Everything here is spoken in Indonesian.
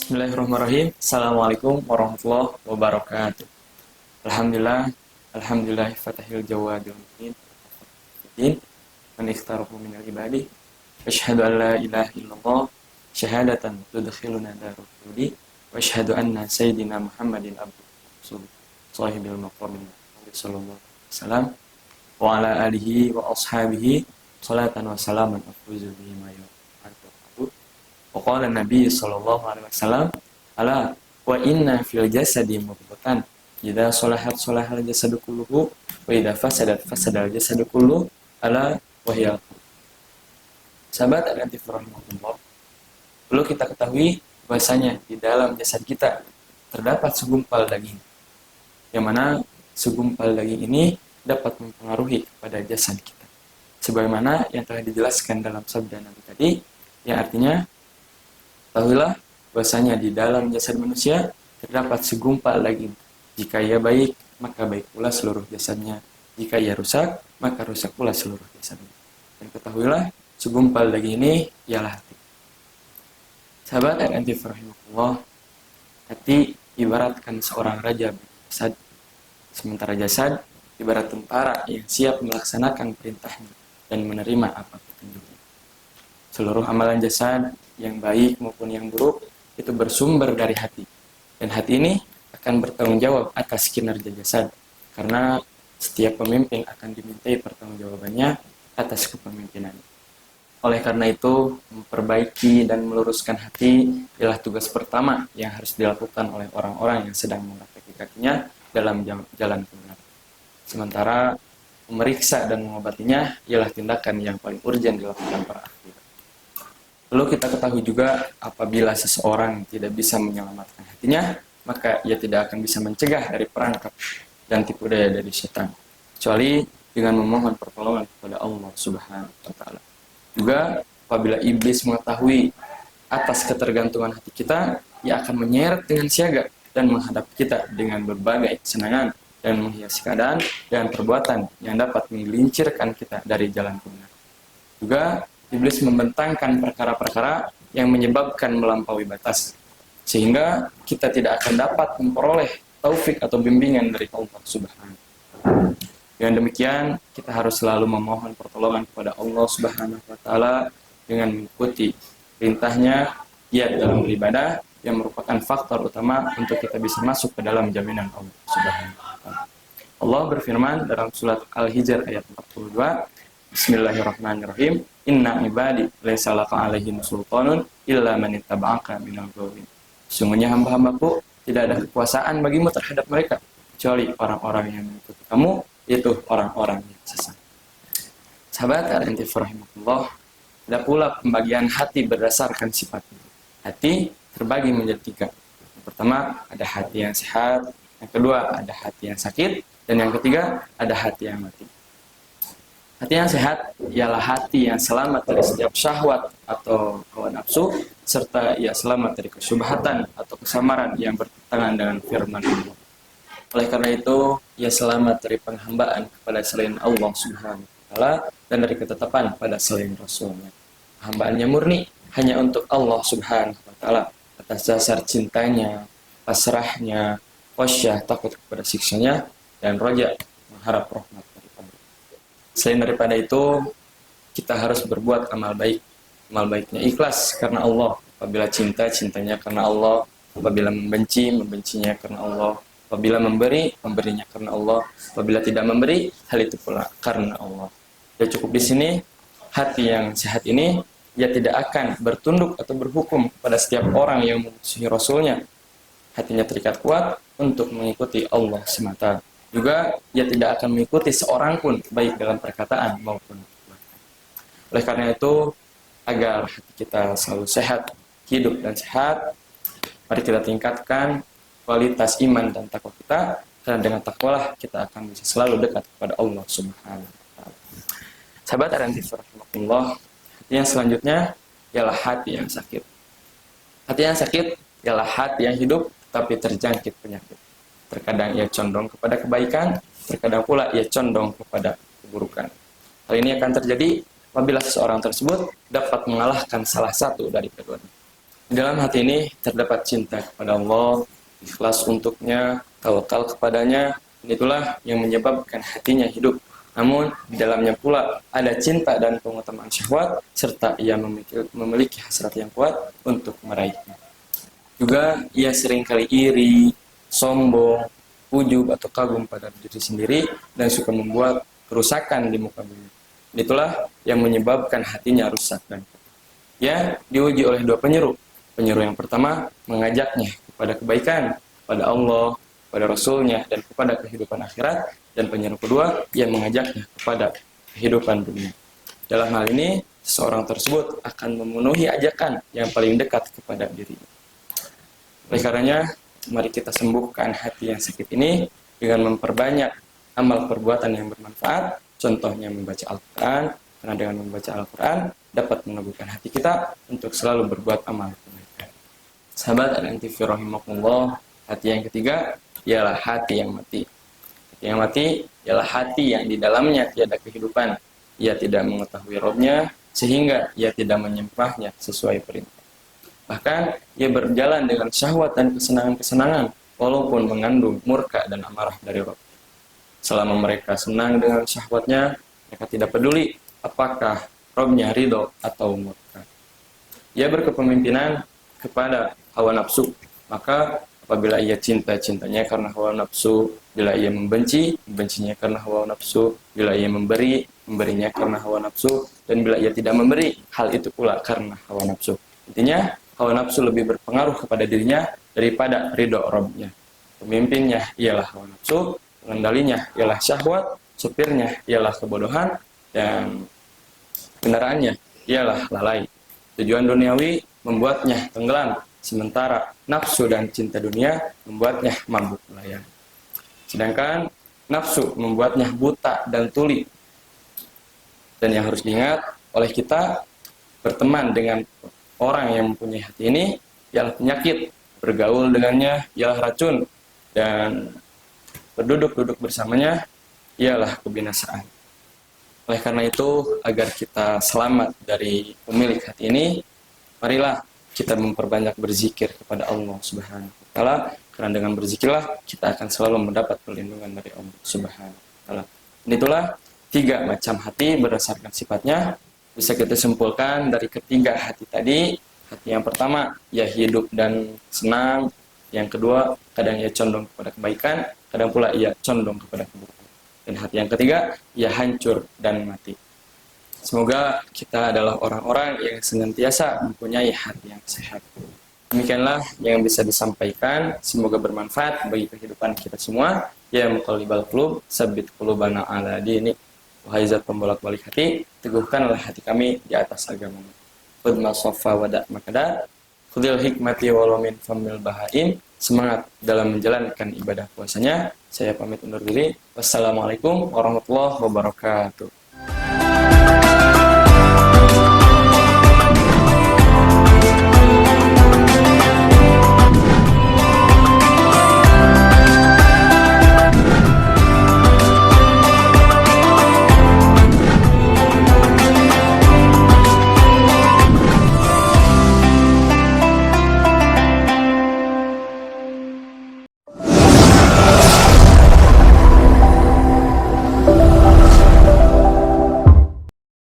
Bismillahirrahmanirrahim. Assalamualaikum warahmatullahi wabarakatuh. Alhamdulillah, alhamdulillah fatahil jawadil mu'min. Man ikhtarahu minal ibadi. Asyhadu an la ilaha illallah syahadatan tudkhiluna darul khuldi. Wa asyhadu anna sayyidina Muhammadin abduhu wa rasuluh. Sahibil maqamin sallallahu alaihi wasallam wa ala alihi wa ashabihi salatan wa salaman afuzu bihi ma wa qala Nabi sallallahu alaihi wasallam ala wa inna fil jasadi mudghatan idza salahat salahal jasadu kulluhu wa idza fasadat fasadal jasadu kulluhu ala wa hiya. Sahabat al-antif rahimahullah, perlu kita ketahui bahasanya di dalam jasad kita terdapat segumpal daging, yang mana segumpal daging ini dapat mempengaruhi kepada jasad kita, sebagaimana yang telah dijelaskan dalam sabda Nabi tadi, yang artinya ketahuilah bahwasanya di dalam jasad manusia terdapat segumpal daging. Jika ia baik, maka baik pula seluruh jasadnya. Jika ia rusak, maka rusak pula seluruh jasadnya. Dan ketahuilah, segumpal daging ini ialah hati. Sahabat al-antif rahimahullah, hati ibaratkan seorang raja jasad, sementara jasad ibarat tentara yang siap melaksanakan perintahnya dan menerima apa petunjuknya. Seluruh amalan jasad, yang baik maupun yang buruk, itu bersumber dari hati. Dan hati ini akan bertanggung jawab atas kinerja jasad. Karena setiap pemimpin akan dimintai pertanggungjawabannya atas kepemimpinan. Oleh karena itu, memperbaiki dan meluruskan hati adalah tugas pertama yang harus dilakukan oleh orang-orang yang sedang mengapaki kakinya dalam jalan kebenaran. Sementara memeriksa dan mengobatinya ialah tindakan yang paling urgen dilakukan para ahli. Perlu kita ketahui juga, apabila seseorang tidak bisa menyelamatkan hatinya, maka ia tidak akan bisa mencegah dari perangkap dan tipu daya dari setan, kecuali dengan memohon pertolongan kepada Allah Subhanahu wa Ta'ala. Juga apabila iblis mengetahui atas ketergantungan hati kita, ia akan menyeret dengan siaga dan menghadapi kita dengan berbagai kesenangan dan menghiasi keadaan dan perbuatan yang dapat menggelincirkan kita dari jalan kebenaran. Juga iblis membentangkan perkara-perkara yang menyebabkan melampaui batas, sehingga kita tidak akan dapat memperoleh taufik atau bimbingan dari Allah Subhanahu. Dengan demikian, kita harus selalu memohon pertolongan kepada Allah Subhanahu wa Ta'ala dengan mengikuti perintahnya, giat dalam beribadah, yang merupakan faktor utama untuk kita bisa masuk ke dalam jaminan Allah Subhanahu wa Ta'ala. Allah berfirman dalam surat Al-Hijr ayat 42, Bismillahirrahmanirrahim. Inna ibadi laisa laka alaihim sultanun illa man ittaba'aka minal ghawin. Sungguhnya hamba-hambaku tidak ada kekuasaan bagimu terhadap mereka kecuali orang-orang yang mengikuti kamu, yaitu orang-orang yang sesat. Sahabat al-antif rahimahullah, ada pula pembagian hati berdasarkan sifatnya. Hati terbagi menjadi 3. Yang pertama ada hati yang sehat, yang kedua ada hati yang sakit, dan yang ketiga ada hati yang mati. Hati yang sehat ialah hati yang selamat dari setiap syahwat atau hawa nafsu, serta ia selamat dari kesyubhatan atau kesamaran yang bertentangan dengan firman Allah. Oleh karena itu, ia selamat dari penghambaan kepada selain Allah Subhanahu wa Ta'ala dan dari ketetapan pada selain Rasulnya. Hambaannya murni hanya untuk Allah Subhanahu wa Ta'ala atas dasar cintanya, pasrahnya, khasyah takut kepada siksanya, dan roja mengharap rahmat. Selain daripada itu, kita harus berbuat amal baik. Amal baiknya ikhlas karena Allah. Apabila cinta, cintanya karena Allah. Apabila membenci, membencinya karena Allah. Apabila memberi, memberinya karena Allah. Apabila tidak memberi, hal itu pula karena Allah. Ya cukup di sini, hati yang sehat ini, ia tidak akan bertunduk atau berhukum pada setiap orang yang memusuhi Rasulnya. Hatinya terikat kuat untuk mengikuti Allah semata. Juga ia tidak akan mengikuti seorang pun, baik dalam perkataan maupun perbuatan. Oleh karena itu, agar hati kita selalu sehat, hidup dan sehat, mari kita tingkatkan kualitas iman dan takwa kita, karena dengan takwalah kita akan bisa selalu dekat kepada Allah Subhanahu wa Ta'ala. Sahabat al-antif rahimahullah, hati yang selanjutnya ialah hati yang sakit. Hati yang sakit ialah hati yang hidup tapi terjangkit penyakit. Terkadang ia condong kepada kebaikan, terkadang pula ia condong kepada keburukan. Hal ini akan terjadi apabila seseorang tersebut dapat mengalahkan salah satu dari keduanya. Di dalam hati ini terdapat cinta kepada Allah, ikhlas untuknya, tawakal kepadanya, dan itulah yang menyebabkan hatinya hidup. Namun, di dalamnya pula ada cinta dan pengutamaan syahwat, serta ia memiliki hasrat yang kuat untuk meraihnya. Juga, ia seringkali iri, sombong, ujub atau kagum pada diri sendiri, dan suka membuat kerusakan di muka bumi. Itulah yang menyebabkan hatinya rusak dan ia diuji oleh dua penyeru. Penyeru yang pertama mengajaknya kepada kebaikan, kepada Allah, kepada Rasulnya, dan kepada kehidupan akhirat. Dan penyeru kedua yang mengajaknya kepada kehidupan dunia. Dalam hal ini, seseorang tersebut akan memenuhi ajakan yang paling dekat kepada dirinya. Oleh karenanya, mari kita sembuhkan hati yang sakit ini dengan memperbanyak amal perbuatan yang bermanfaat. Contohnya membaca Al-Quran, karena dengan membaca Al-Quran dapat meneguhkan hati kita untuk selalu berbuat amal kebaikan. Sahabat Al-Intifi rahimakumullah, hati yang ketiga ialah hati yang mati. Hati yang mati ialah hati yang di dalamnya tiada kehidupan. Ia tidak mengetahui Rabb-nya, sehingga ia tidak menyembahnya sesuai perintah. Bahkan ia berjalan dengan syahwat dan kesenangan-kesenangan, walaupun mengandung murka dan amarah dari Rabb. Selama mereka senang dengan syahwatnya, mereka tidak peduli apakah Rabb-nya ridho atau murka. Ia berkepemimpinan kepada hawa nafsu, maka apabila ia cinta, cintanya karena hawa nafsu. Bila ia membenci, bencinya karena hawa nafsu. Bila ia memberi, memberinya karena hawa nafsu. Dan bila ia tidak memberi, hal itu pula karena hawa nafsu. Intinya, hawa nafsu lebih berpengaruh kepada dirinya daripada ridho Rabb-nya. Pemimpinnya ialah hawa nafsu, pengendalinya ialah syahwat, supirnya ialah kebodohan, dan kendaraannya ialah lalai. Tujuan duniawi membuatnya tenggelam, sementara nafsu dan cinta dunia membuatnya mabuk melayani. Sedangkan nafsu membuatnya buta dan tuli. Dan yang harus diingat oleh kita, berteman dengan orang yang mempunyai hati ini ialah penyakit, bergaul dengannya ialah racun, dan berduduk-duduk bersamanya ialah kebinasaan. Oleh karena itu, agar kita selamat dari pemilik hati ini, marilah kita memperbanyak berzikir kepada Allah Subhanahu wa taala, karena dengan berzikirlah kita akan selalu mendapat perlindungan dari Allah Subhanahu wa taala. Itulah 3 macam hati berdasarkan sifatnya. Bisa kita simpulkan dari ketiga hati tadi. Hati yang pertama, ya hidup dan senang. Yang kedua, kadang ia condong kepada kebaikan, kadang pula ia condong kepada keburukan. Dan hati yang ketiga, ia hancur dan mati. Semoga kita adalah orang-orang yang senantiasa mempunyai hati yang sehat. Demikianlah yang bisa disampaikan. Semoga bermanfaat bagi kehidupan kita semua. Ya muqallibal qulub, tsabbit qulubana ala dinik. Wahai zat pembolak-balik hati, teguhkanlah hati kami di atas agama-Mu. Khudma sofa wada' makada, khudil hikmati walamin famil bahaim. Semangat dalam menjalankan ibadah puasanya. Saya pamit undur diri. Wassalamualaikum warahmatullahi wabarakatuh.